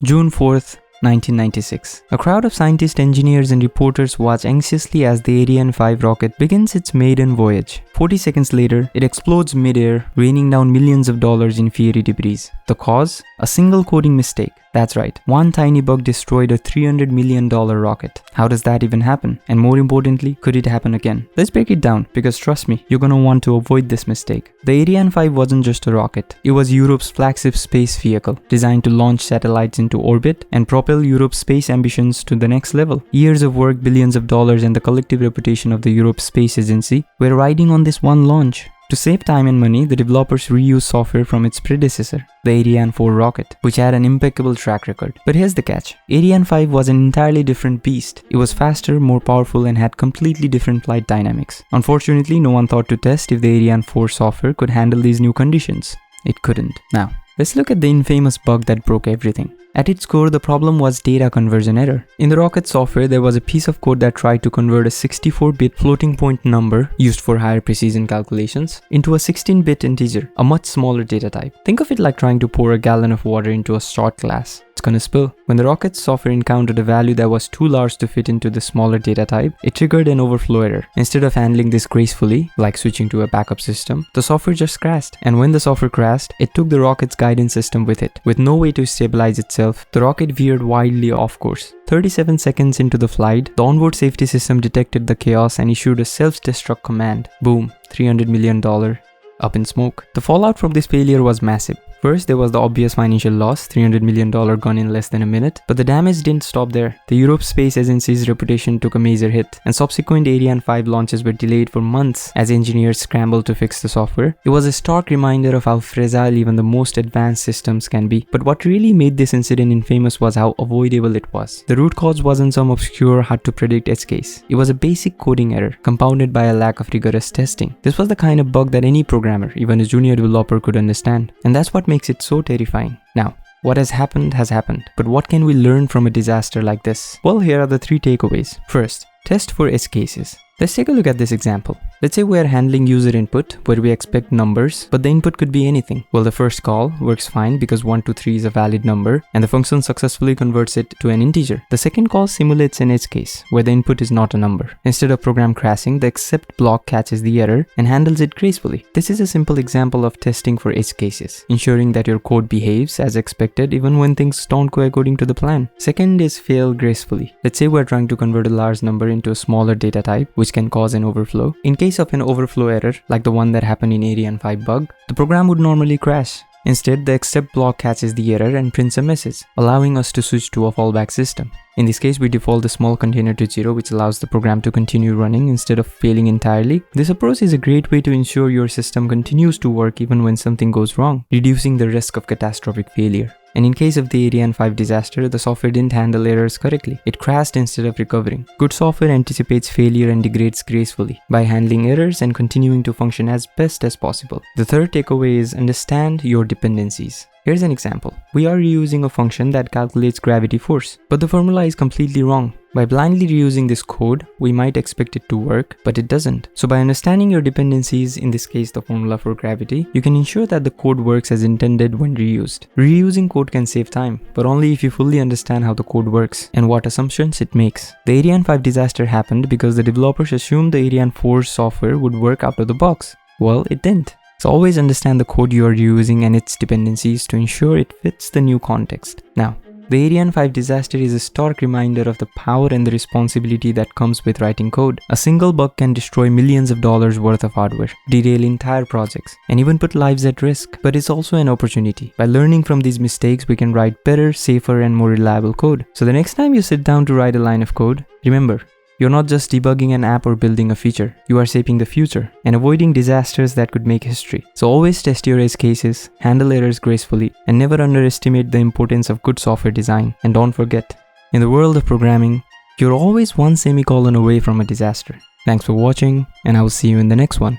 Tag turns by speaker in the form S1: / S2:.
S1: June 4th, 1996. A crowd of scientists, engineers and reporters watch anxiously as the Ariane 5 rocket begins its maiden voyage. 40 seconds later, it explodes mid-air, raining down millions of dollars in fiery debris. The cause? A single coding mistake. That's right, one tiny bug destroyed a $300 million rocket. How does that even happen? And more importantly, could it happen again? Let's break it down, because trust me, you're gonna want to avoid this mistake. The Ariane 5 wasn't just a rocket. It was Europe's flagship space vehicle, designed to launch satellites into orbit and propel Europe's space ambitions to the next level. Years of work, billions of dollars, and the collective reputation of the Europe Space Agency were riding on this one launch. To save time and money, the developers reused software from its predecessor, the Ariane 4 rocket, which had an impeccable track record. But here's the catch. Ariane 5 was an entirely different beast. It was faster, more powerful, and had completely different flight dynamics. Unfortunately, no one thought to test if the Ariane 4 software could handle these new conditions. It couldn't. Now, let's look at the infamous bug that broke everything. At its core, the problem was data conversion error. In the rocket software, there was a piece of code that tried to convert a 64-bit floating point number used for higher precision calculations into a 16-bit integer, a much smaller data type. Think of it like trying to pour a gallon of water into a shot glass. It's gonna spill. When the rocket's software encountered a value that was too large to fit into the smaller data type, it triggered an overflow error. Instead of handling this gracefully, like switching to a backup system, the software just crashed. And when the software crashed, it took the rocket's guidance system with it. With no way to stabilize itself, the rocket veered wildly off course. 37 seconds into the flight, the onboard safety system detected the chaos and issued a self-destruct command. Boom, $300 million up in smoke. The fallout from this failure was massive. First, there was the obvious financial loss, $300 million gone in less than a minute. But the damage didn't stop there. The Europe Space Agency's reputation took a major hit, and subsequent Ariane 5 launches were delayed for months as engineers scrambled to fix the software. It was a stark reminder of how fragile even the most advanced systems can be. But what really made this incident infamous was how avoidable it was. The root cause wasn't some obscure, hard-to-predict edge case. It was a basic coding error, compounded by a lack of rigorous testing. This was the kind of bug that any programmer, even a junior developer, could understand. And that's what makes it so terrifying. Now, what has happened, but what can we learn from a disaster like this? Well, here are the 3 takeaways. First, test for edge cases. Let's take a look at this example. Let's say we are handling user input where we expect numbers, but the input could be anything. Well, the first call works fine because 1 to 3 is a valid number and the function successfully converts it to an integer. The second call simulates an edge case where the input is not a number. Instead of program crashing, the except block catches the error and handles it gracefully. This is a simple example of testing for edge cases, ensuring that your code behaves as expected even when things don't go according to the plan. Second is fail gracefully. Let's say we're trying to convert a large number into a smaller data type, which can cause an overflow. In case of an overflow error, like the one that happened in Ariane 5 bug, the program would normally crash. Instead, the except block catches the error and prints a message, allowing us to switch to a fallback system. In this case, we default the small container to 0, which allows the program to continue running instead of failing entirely. This approach is a great way to ensure your system continues to work even when something goes wrong, reducing the risk of catastrophic failure. And in case of the Ariane 5 disaster, the software didn't handle errors correctly. It crashed instead of recovering. Good software anticipates failure and degrades gracefully by handling errors and continuing to function as best as possible. The third takeaway is understand your dependencies. Here's an example. We are reusing a function that calculates gravity force, but the formula is completely wrong. By blindly reusing this code, we might expect it to work, but it doesn't. So by understanding your dependencies, in this case the formula for gravity, you can ensure that the code works as intended when reused. Reusing code can save time, but only if you fully understand how the code works and what assumptions it makes. The Ariane 5 disaster happened because the developers assumed the Ariane 4 software would work out of the box. Well, it didn't. So always understand the code you are using and its dependencies to ensure it fits the new context. Now, the Ariane 5 disaster is a stark reminder of the power and the responsibility that comes with writing code. A single bug can destroy millions of dollars worth of hardware, derail entire projects, and even put lives at risk. But it's also an opportunity. By learning from these mistakes, we can write better, safer, and more reliable code. So the next time you sit down to write a line of code, remember, you're not just debugging an app or building a feature, you are shaping the future and avoiding disasters that could make history. So always test your edge cases, handle errors gracefully, and never underestimate the importance of good software design. And don't forget, in the world of programming, you're always one semicolon away from a disaster. Thanks for watching, and I will see you in the next one.